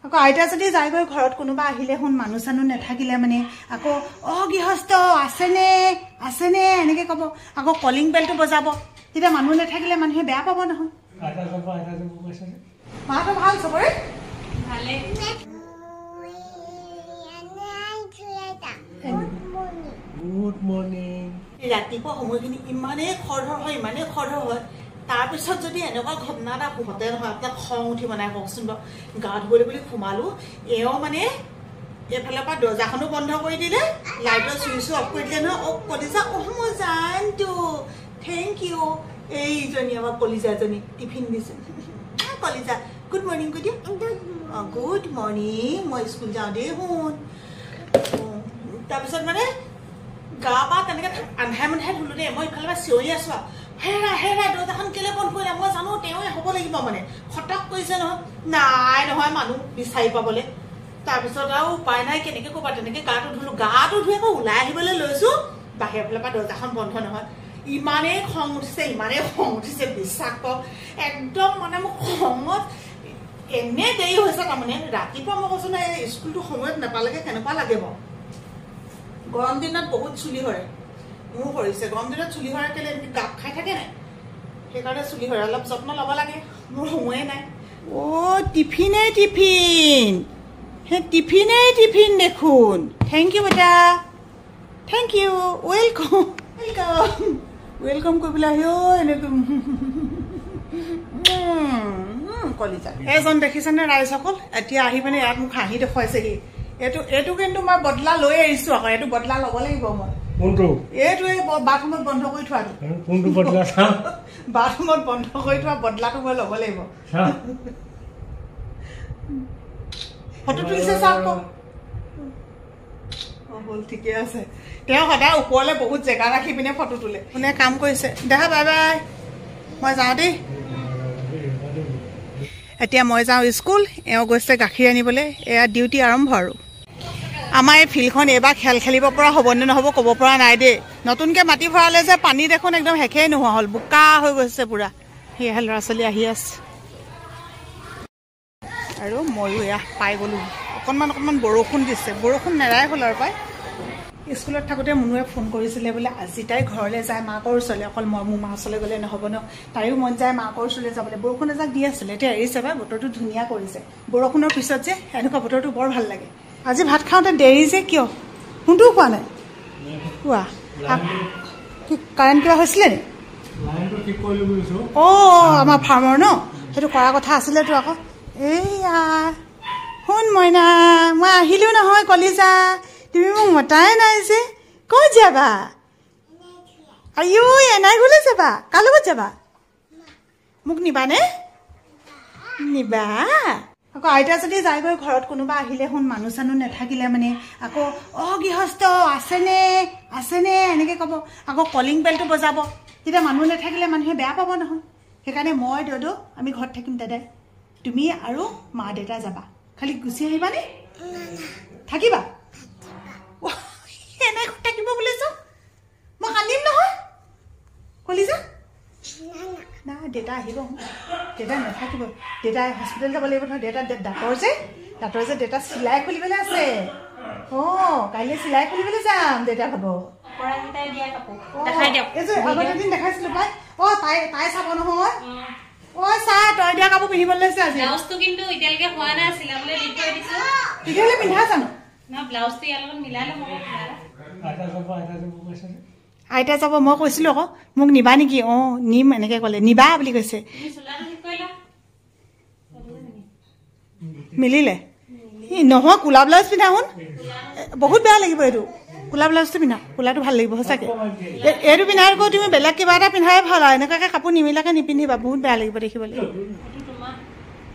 আকৌ আইতা যদি যায়গৈ ঘৰত কোনোবা আহিলে শুন মানুহ চানুহ নাথাকিলে মানে আকৌ গৃহস্থ আছেনে এনেকৈ ক'ব আকৌ কলিং বেলটো বজাব তেতিয়া মানুহ নাথাকিলে মানুহে বেয়া পাব নহয় মাহঁতো ভাল চবৰে ভালে গুড মৰ্নিং ৰাতিপুৱা সময়খিনি ইমানেই খৰধৰ হয় তাৰপিছত যদি এনেকুৱা ঘটনা এটা ঘটে নহয় আপোনাক খং উঠি বনাই কওকচোন বাৰু গা ধুবলৈ বুলি সোমালো এওঁ মানে এইফালৰ পৰা দৰ্জাখনো বন্ধ কৰি দিলে লাইটৰ চুইচো অফ কৰি দিলে নহয় কলিজা মই জানতো থেংক ইউ এইজনী আমাৰ কলিজাজনী টিফিন দিছে কলিজা গুড মৰ্ণিং কৈ দিয়া গুড মৰ্ণিং মই স্কুল যাওঁ দেই শুন তাৰপিছত মানে গা পা তেনেকৈ আন্ধাই ধুলো দেই মই ইফালৰ পৰা চিঞৰি আছো হেৰা দৰ্জাখন কেলে বন্ধ কৰিলে মই জানো তেওঁৱে হ'ব লাগিব মানে খটক কৰিছে নহয় মানুহ বিচাৰি পাবলৈ তাৰপিছত আৰু উপায় নাই কেনেকৈ ক'বা তেনেকৈ গাটো ধুলো গাটো ধুই আকৌ ওলাই আহিবলৈ লৈছো বাহিৰৰ ফালৰ পৰা দৰ্জাখন বন্ধ নহয় ইমানেই খং উঠিছে বিশ্বাস কৰক একদম মানে মোক খঙত এনে দেৰি হৈছে তাৰমানে ৰাতিপুৱা মই কৈছো নাই স্কুলটো সময়ত নাপালেগে কেনেকুৱা লাগে বাৰু গৰম দিনত বহুত চুলি সৰে মোৰ সৰিছে গৰম দিনত চুলি সৰা কেলে গাপ খাই থাকে নাই সেইকাৰণে চুলি সৰে অলপ যত্ন ল'ব লাগে মোৰ সময়ে নাই টিফিন দেখোন থেংক ইউ বেটা থেংক ইউ ৱেলকাম কৰিবলৈ আহি এনেকৈ কলিজা এজন দেখিছেনে ৰাইজসকল এতিয়া আহি পিনে ইয়াত মোক হাঁহি দেখুৱাইছেহি এইটো কিন্তু মই বদলা লৈ আহিছো আকৌ এইটো বদলা ল'ব লাগিব মই এইটোৱে বাথৰুমত বন্ধ কৰি থোৱাটো বাথৰুমত বন্ধ কৰি থোৱা বদলাটো মই ল'ব লাগিব ফটো তুলিছে চাওক হ'ল ঠিকে আছে তেওঁ সদায় ওপৰলৈ বহুত জেগা ৰাখি পিনে ফটো তোলে কোনে কাম কৰিছে দেখা বাই বাই মই যাওঁ দেই এতিয়া মই যাওঁ স্কুল এওঁ গৈছে গাখীৰ আনিবলৈ এয়া ডিউটি আৰম্ভ আৰু আমাৰ এই ফিল্ডখন এইবাৰ খেল খেলিব পৰা হ'বনে নহ'ব ক'ব পৰা নাই দেই নতুনকৈ মাটি ভৰালে যে পানী দেখোন একদম শেষেই নোহোৱা হ'ল বোকা হৈ গৈছে পুৰা সেয়াহে ল'ৰা ছোৱালী আহি আছে আৰু ময়ো এয়া পাই গ'লোঁ অকণমান বৰষুণ দিছে বৰষুণ নেৰাই হ'ল আৰু পাই স্কুলত থাকোঁতে মুনুৱে ফোন কৰিছিলে বোলে আজি তাই ঘৰলৈ যায় মাকৰ ওচৰলৈ অকল মই মোৰ মাৰ ওচৰলৈ গ'লে নহ'ব ন তাইও মন যায় মাকৰ ওচৰলৈ যাবলৈ বৰষুণ এজাক দি আছিলে এতিয়া এৰিছে বা বতৰটো ধুনীয়া কৰিছে বৰষুণৰ পিছত যে এনেকুৱা বতৰটো বৰ ভাল লাগে আজি ভাত খাওঁতে দেৰি যে কিয় কোনটোও খোৱা নাই কোৱা কি কাৰেণ্ট কিবা হৈছিলে নি আমাৰ ফাৰ্মৰ ন সেইটো কৰা কথা আছিলেতো আকৌ এইয়া শুন মইনা মই আহিলোঁ নহয় কলিজা তুমি মোক মতাই নাই যে ক'ত যাবা আইও এনাই গ'লে যাবা কাৰ লগত যাবা মোক নিবানে নিবা আকৌ আইতা যদি যায়গৈ ঘৰত কোনোবা আহিলে শুন মানুহ চানুহ নাথাকিলে মানে আকৌ গৃহস্থ আছেনে এনেকৈ ক'ব আকৌ কলিং বেলটো বজাব তেতিয়া মানুহ নাথাকিলে মানুহে বেয়া পাব নহয় সেইকাৰণে মই দদৌ আমি ঘৰত থাকিম দাদাই তুমি আৰু মা দেউতা যাবা খালি গুচি আহিবানে থাকিবা এনেই থাকিব বুলিছো মই কান্দিম নহয় কলিজা না দেউতা আহিব দেউতা নাথাকিব দেউতাই হস্পিটেল যাব লাগিব নহয় দেউতা দাঁতৰ যে দেউতা চিলাই খুলিবলৈ আছে কাইলৈ চিলাই খুলিবলৈ যাম দেউতা ভাব আগতে এদিন দেখাইছিলো পাই তাই চাব নহয় চা তই দিয়া কাপোৰ পিন্ধিবলৈ লৈছে আজি ব্লাউজটো কিন্তু এতিয়ালৈকে হোৱা নাই চিলাবলৈ দি থৈ দিছো তেতিয়াহ'লে পিন্ধা জানো না ব্লাউজটো ইয়াৰ লগত মিলাই ল'ব আইতা যাব মই কৈছিলোঁ আকৌ মোক নিবা নেকি নিম এনেকৈ ক'লে নিবা বুলি কৈছে মিলিলে নহয় কোলা ব্লাউজ পিন্ধা শুন বহুত বেয়া লাগিব এইটো কোলা ব্লাউজটো পিন্ধা কোলাটো ভাল লাগিব সঁচাকৈ এইটো পিন্ধাই আকৌ তুমি বেলেগ কিবা এটা পিন্ধাই ভাল আৰু এনেকুৱাকৈ কাপোৰ নিমিলাকৈ নিপিন্ধিবা বহুত বেয়া লাগিব দেখিবলৈ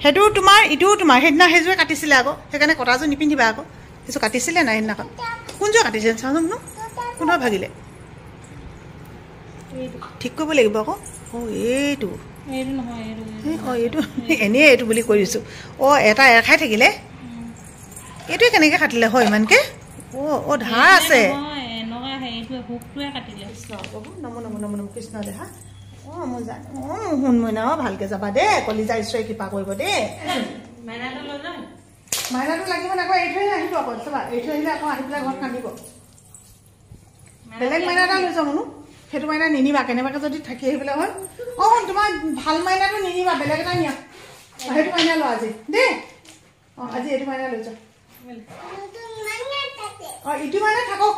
সেইটো তোমাৰ ইটোও তোমাৰ সেইদিনা সেইযোৰে কাটিছিলে আকৌ সেইকাৰণে কটাযোৰ নিপিন্ধিবা আকৌ কিছু কাটিছিলে নাই সেইদিনাখন কোনযোৰ কাটিছিলে চাওঁচোন কোনোবা ভাগিলে ঠিক কৰিব লাগিব আকৌ এইটো এইটো এনেই এইটো বুলি কৈ দিছোঁ এটা এৰ খাই থাকিলে এইটোৱে কেনেকৈ কাটিলে হয় ইমানকৈ ধাৰ আছে নমো কৃষ্ণ দেহা মই জানো শুন মইনা ভালকৈ যাবা দেই কলিজা ঈশ্বৰে কৃপা কৰিব দেই মাইনাটো লাগিব না আকৌ এৰি থৈ আহিব আকৌ চাবা এৰি থৈ আহিলে আকৌ আহি পেলাই ঘৰত কান্দিব বেলেগ মাইনা এটা লৈ যাওঁ মনো সেইটো মাইনা নিনিবা কেনেবাকৈ যদি থাকি আহিবলৈ হয় তোমাৰ ভাল মাইনাটো নিনিবা বেলেগ এটা নিয়া সেইটো মাইনা লোৱা আজি দেই আজি এইটো মাইনা লৈ যাওঁ ইটো মাইনা থাকক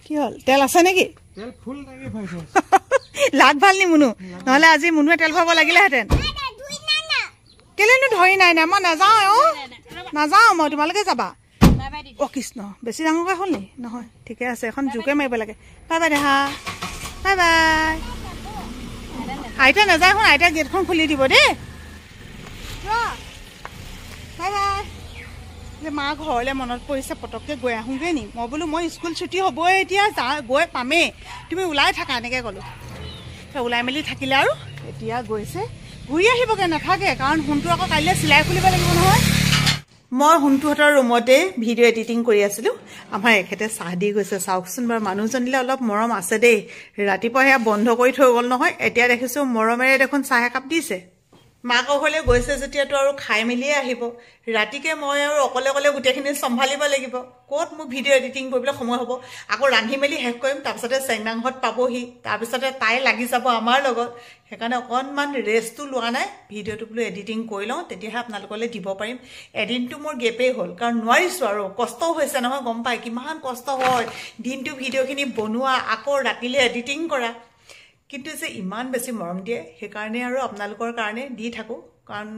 কি হ'ল তেল আছে নেকি লাগ ভাল নি মুনু নহ'লে আজি মুনুৱে তেল ভৰাব লাগিলেহেঁতেন কেলেনো ধৰি নাই মই নাযাওঁ নাযাওঁ মই তোমালোকে যাবা কৃষ্ণ বেছি ডাঙৰকৈ হ'ল নি নহয় ঠিকে আছে এখন জোকে মাৰিব লাগে বাই বাই দেহা বাই বাই আইতা নাযায় শুন আইতা গেটখন খুলি দিব দেই বাই বাই মা ঘৰলৈ মনত পৰিছে পটককৈ গৈ আহোঁগৈ নি মই বোলো মই স্কুল ছুটি হ'বই এতিয়া গৈ পামেই তুমি ওলাই থাকা এনেকৈ ক'লোঁ ওলাই মেলি থাকিলে আৰু এতিয়া গৈছে ঘূৰি আহিবগৈ নাথাকে কাৰণ সোণটো আকৌ কাইলৈ চিলাই খুলিব লাগিব নহয় মই সোণটোহঁতৰ ৰুমতে ভিডিঅ' এডিটিং কৰি আছিলোঁ আমাৰ এখেতে চাহ দি গৈছে চাওকচোন বাৰু মানুহজনীলৈ অলপ মৰম আছে দেই ৰাতিপুৱা সেয়া বন্ধ কৰি থৈ গ'ল নহয় এতিয়া দেখিছোঁ মৰমেৰে দেখোন চাহ একাপ দিছে মাকৰ ঘৰলৈ গৈছে যেতিয়াতো আৰু খাই মেলিয়ে আহিব ৰাতিকে মই আৰু অকলে অকলে গোটেইখিনি চম্ভালিব লাগিব ক'ত মোক ভিডিঅ' এডিটিং কৰিবলৈ সময় হ'ব আকৌ ৰান্ধি মেলি শেষ কৰিম তাৰপিছতে চেংনাংহঁত পাবহি তাৰপিছতে তাই লাগি যাব আমাৰ লগত সেইকাৰণে অকণমান ৰেষ্টটো লোৱা নাই ভিডিঅ'টো বোলো এডিটিং কৰি লওঁ তেতিয়াহে আপোনালোকলৈ দিব পাৰিম এদিনটো মোৰ গেপেই হ'ল কাৰণ নোৱাৰিছোঁ আৰু কষ্টও হৈছে নহয় গম পায় কিমান কষ্ট হয় দিনটো ভিডিঅ'খিনি বনোৱা আকৌ ৰাতিলৈ এডিটিং কৰা কিন্তু যে ইমান বেছি মৰম দিয়ে সেইকাৰণে আৰু আপোনালোকৰ কাৰণে দি থাকোঁ কাৰণ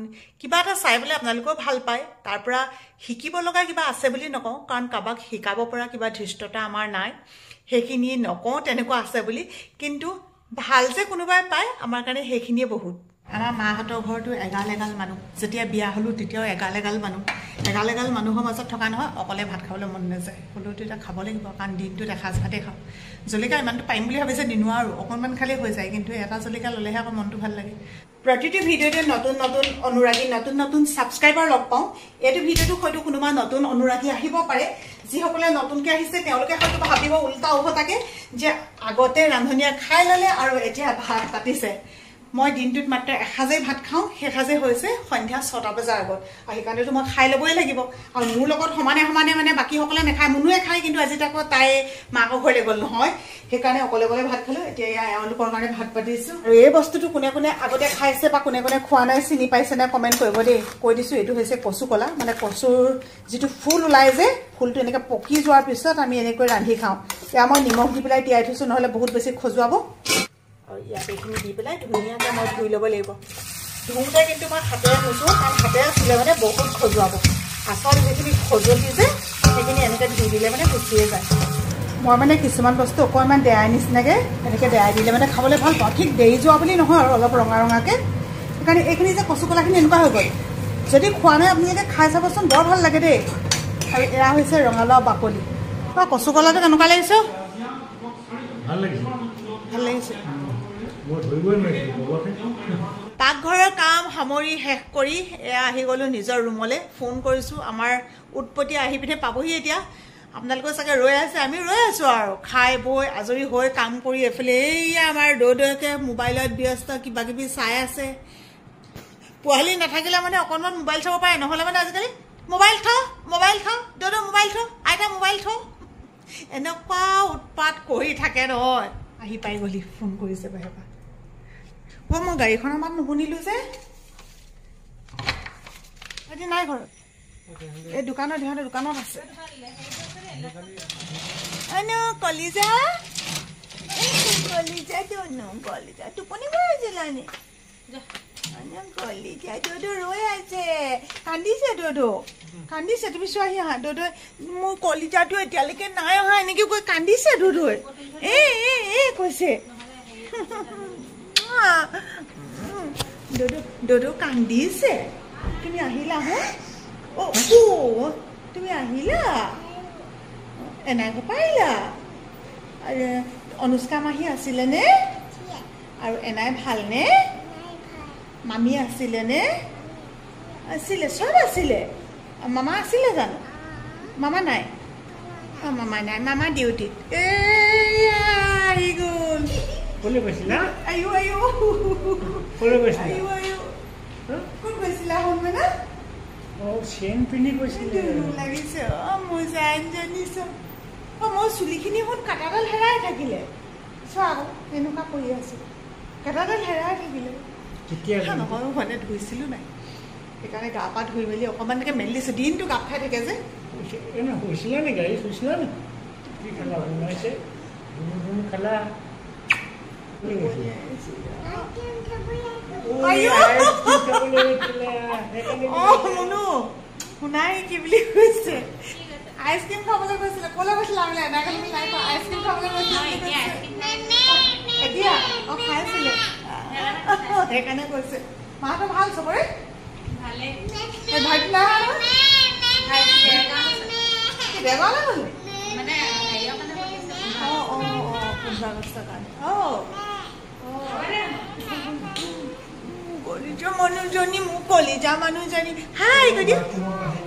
কিবা এটা চাই পেলাই আপোনালোকেও ভাল পায় তাৰ পৰা শিকিব লগা কিবা আছে বুলি নকওঁ কাৰণ কাৰোবাক শিকাব পৰা কিবা ধৃষ্টতা আমাৰ নাই সেইখিনি নকওঁ তেনেকুৱা আছে বুলি কিন্তু ভাল যে কোনোবাই পায় আমাৰ কাৰণে সেইখিনিয়ে বহুত আমাৰ মাহঁতৰ ঘৰতো এগাল মানুহ যেতিয়া বিয়া হ'লোঁ তেতিয়াও এগাল মানুহৰ মাজত থকা নহয় অকলে ভাত খাবলৈ মন নাযায় হ'লেওতো এতিয়া খাব লাগিব কাৰণ দিনটোত এসাঁজ ভাতেই খাওঁ জলকীয়া ইমানটো পাৰিম বুলি ভাবিছে নিনোৱাৰো অকণমান খালেই হৈ যায় কিন্তু এটা জলকীয়া ল'লেহে আকৌ মনটো ভাল লাগে প্ৰতিটো ভিডিঅ'তে নতুন অনুৰাগী নতুন ছাবস্ক্ৰাইবাৰ লগ পাওঁ এইটো ভিডিঅ'টো হয়তো কোনোবা নতুন অনুৰাগী আহিব পাৰে যিসকলে নতুনকৈ আহিছে তেওঁলোকে হয়তো ভাবিব উল্টা উভতাকে যে আগতে ৰান্ধনীয়ে খাই ল'লে আৰু এতিয়া ভাত পাতিছে মই দিনটোত মাত্ৰ এসাঁজেই ভাত খাওঁ সেইসাঁজেই হৈছে সন্ধ্যা 6টা বজাৰ আগত আৰু সেইকাৰণেতো মই খাই ল'বই লাগিব আৰু মোৰ লগত সমানে মানে বাকীসকলে নাখায় মুনুৱে খায় কিন্তু আজি তাকো তাই মাকৰ ঘৰলৈ গ'ল নহয় সেইকাৰণে অকলে ভাত খালোঁ এতিয়া এওঁলোকৰ কাৰণে ভাত পাতিছোঁ আৰু এই বস্তুটো কোনে আগতে খাইছে বা কোনে খোৱা নাই চিনি পাইছে নে কমেণ্ট কৰিব দেই কৈ দিছোঁ এইটো হৈছে কচু কলা মানে কচুৰ যিটো ফুল ওলাই যে ফুলটো এনেকৈ পকি যোৱাৰ পিছত আমি এনেকৈ ৰান্ধি খাওঁ এয়া মই নিমখ দি পেলাই তিয়াই থৈছোঁ নহ'লে বহুত বেছি খজুৱাব আৰু ইয়াত এইখিনি দি পেলাই ধুনীয়াকৈ মই ধুই ল'ব লাগিব ধুওঁতে কিন্তু মই হাতেৰে নুচোঁ কাৰণ হাতেৰে চুলে মানে বহুত খজুৱাব আচল যিখিনি খজুৱতি যে সেইখিনি এনেকৈ ধুই দিলে মানে গুচিয়ে যায় মই মানে কিছুমান বস্তু অকণমান দেয়াই নিচিনাকৈ এনেকৈ দেয়াই দিলে মানে খাবলৈ ভাল পাওঁ ঠিক দেৰি যোৱা বুলি নহয় আৰু অলপ ৰঙাকৈ সেইকাৰণে এইখিনি যে কচু কলাখিনি এনেকুৱা হৈ গ'ল যদি খোৱা নাই আপোনালোকে খাই চাবচোন বৰ ভাল লাগে দেই আৰু এয়া হৈছে ৰঙালাও বাকলি কচু কলাটো কেনেকুৱা লাগিছে ভাল লাগিছে পাকঘৰৰ কাম সামৰি শেষ কৰি এয়া আহি গ'লোঁ নিজৰ ৰুমলৈ ফোন কৰিছোঁ আমাৰ উৎপত্তি আহি পিনে পাবহি এতিয়া আপোনালোকে চাগে ৰৈ আছে আমি ৰৈ আছোঁ আৰু খাই বৈ আজৰি হৈ কাম কৰি এইফালে এইয়া আমাৰ দৌকে মোবাইলত ব্যস্ত কিবাকিবি চাই আছে পোৱালি নাথাকিলে মানে অকণমান মোবাইল চাব পাৰে নহ'লে মানে আজিকালি মোবাইল থ দৌদ মোবাইল থ আইতা মোবাইল থ এনেকুৱা উৎপাত কৰি থাকে নহয় আহি পাই গ'লি ফোন কৰিছে বাহিৰৰপৰা মই গাড়ীখনৰ মাত নুশুনিলোঁ যে আজি নাই ঘৰত এই দোকানত সিহঁতে দোকানত আছে কলিজা টোপনি গৈ আছিলানি কলিজা দৌদো ৰৈ আছে কান্দিছে তুমি চোৱাহি আহা দৌদৈ মোৰ কলিজাটো এতিয়ালৈকে নাই অহা এনেকৈ কৈ কান্দিছে দৌদৈ কৈছে দৌদৌ কান্দিছে তুমি আহিলা তুমি আহিলা এনাই পাৰিলা আৰু অনুষ্কা মাহী আছিলেনে আৰু এনাই ভালনে মামী আছিলেনে চব আছিলে মামা আছিলে জানো মামা নাই মামা নাই মামা ডিউটিত আহি গ'ল Boleh bersila? Ayo. Boleh bersila? Ayo. Kau bersila hon mana? Oh, sen pini bersila. Dulu lagi se. Mau janji se. Mau sulikini hon kataral herai thakile. Soal, enu ka koi ase. Kataral herai thakile. Ketia? Hana hon hone dhuisilu nai. Ekane ga pa dhui meli okaman ke melli se din tu gap khai thake je. Ena bersila ni guys, bersila ni. Ki khala banai se. Dulu khala. Boleh bersila. Ayo. Kita boleh bersila. Oh, Munu. Hunai ki bili koise. Ice-cream খাবলৈ গৈছিল কোলা গৈছিল আমি নাগাল আমি নাই ice cream খাবলৈ গৈছিল এতিয়া খাইছিল এখানে কৈছে মাটো ভাল সবৰে ভালে এই ভাইটি না দেৱালে গ'ল মানে হেৰিৰ কাৰণে পূজাগস্ত কাৰণে কলিজা মানুহজনী মোক কলিজা মানুহজনী হাই গদি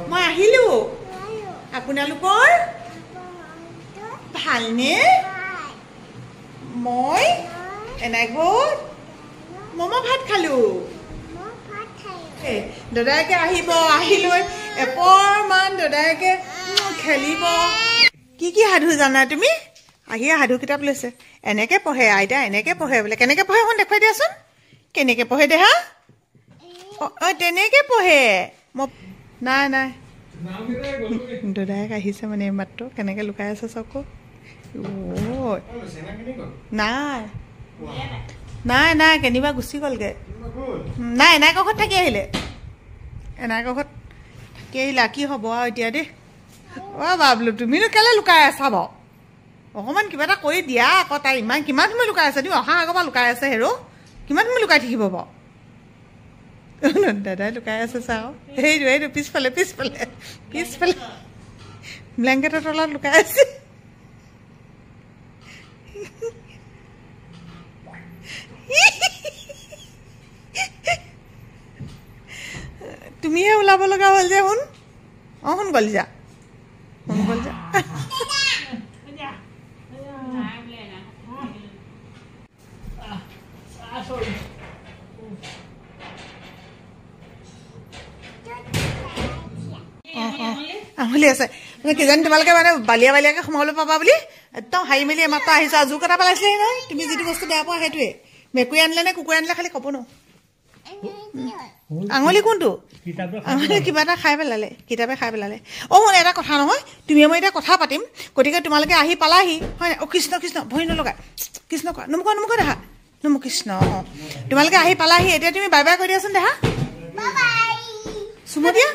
মই আহিলো আপোনালোকৰ ভালনে মই এনাইঘৰ মমো ভাত খালো দাদাকে আহিব আহিলৈ এপৰমান দাদাকে খেলিব কি সাধু জানা তুমি আহিয়ে সাধু কিতাপ লৈছে এনেকে পঢ়ে আইতা এনেকে পঢ়ে বোলে কেনেকে পঢ়ে এখন দেখুৱাই দিয়াচোন কেনেকে পঢ়ে দেহা তেনেকে পঢ়ে নাই দাদাক আহিছে মানে মাত্ৰ কেনেকে লুকাই আছে চকু নাই কেনিবা গুচি গ'লগে নাই এনাইকৰ ঘৰত থাকি আহিলে এনাইকৰ ঘৰত থাকি আহিলা কি হ'ব আৰু এতিয়া দেই বাবলু তুমিনো কেলে লুকাই আছা বাৰু অকণমান কিবা এটা কৰি দিয়া আকৌ তাই কিমান সময় লুকাই আছে তুমি অহা আগৰ পৰা লুকাই আছে হেৰ' কিমান সময় লুকাই থাকিব বাৰু দাদাই লুকাই আছে চাওঁ সেইটো পিছফালে ব্লেংকেটৰ তলত লুকাই আছে তুমিহে ওলাব লগা হ'ল যে শুন শুন গ'ল যা আঙুলি আছে কিজানি তোমালোকে মানে বালিয়াকে সোমাবলৈ পাবা বুলি একদম হাঁহি মেলি মাত্ৰ আহিছো জোক এটা পেলাইছিলেহি নহয় তুমি যিটো বস্তু বেয়া পোৱা সেইটোৱে মেকুৰী আনিলে নে কুকুৰ আনিলে খালি ক'ব ন আঙুলি কোনটো আঙুলি কিবা এটা খাই পেলালে কিতাপে খাই পেলালে শুন এটা কথা নহয় তুমি মই এতিয়া কথা পাতিম গতিকে তোমালোকে আহি পালাহি হয় নাই কৃষ্ণ ভৰি নলগাই কৃষ্ণ কোৱা নমুক দেখা নমুক কৃষ্ণ তোমালোকে আহি পালাহি এতিয়া তুমি বাই বাই কৈ দিয়াচোন দেহা চুমু দিয়া